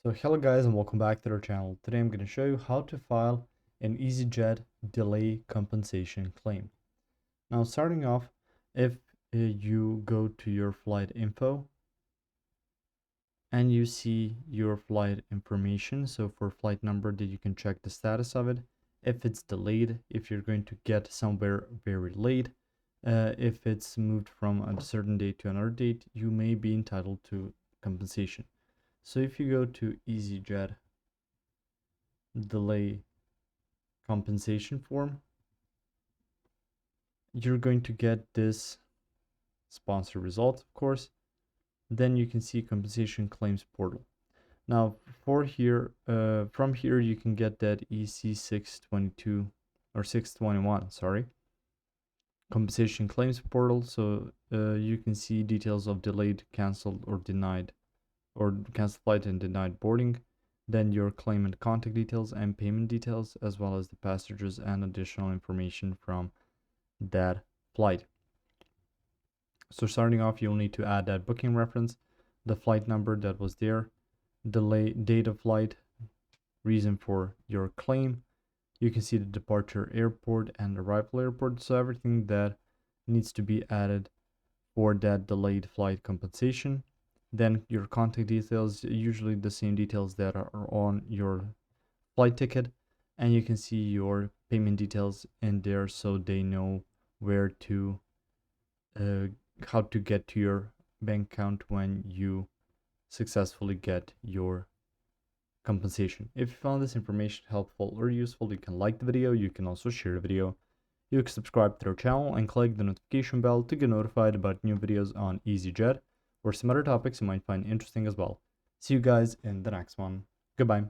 So hello guys and welcome back to our channel. Today I'm going to show you how to file an EasyJet Delay Compensation Claim. Now starting off, if you go to your flight info and you see your flight information, so for flight number that you can check the status of it, if it's delayed, if you're going to get somewhere very late, if it's moved from a certain date to another date, you may be entitled to compensation. So if you go to EasyJet Delay Compensation form, you're going to get this sponsor result, of course. Then you can see compensation claims portal. Now from here you can get that EC 622 or 621, sorry, compensation claims portal. So you can see details of delayed, canceled, or denied, or canceled flight and denied boarding, then your claimant contact details and payment details, as well as the passengers and additional information from that flight. So starting off, you'll need to add that booking reference, the flight number that was there, date of flight, reason for your claim. You can see the departure airport and arrival airport, so everything that needs to be added for that delayed flight compensation. Then your contact details, usually the same details that are on your flight ticket, and you can see your payment details in there so they know where to how to get to your bank account when you successfully get your compensation. If you found this information helpful or useful, you can like the video. You can also share the video. You can subscribe to our channel and click the notification bell to get notified about new videos on EasyJet or some other topics you might find interesting as well. See you guys in the next one. Goodbye.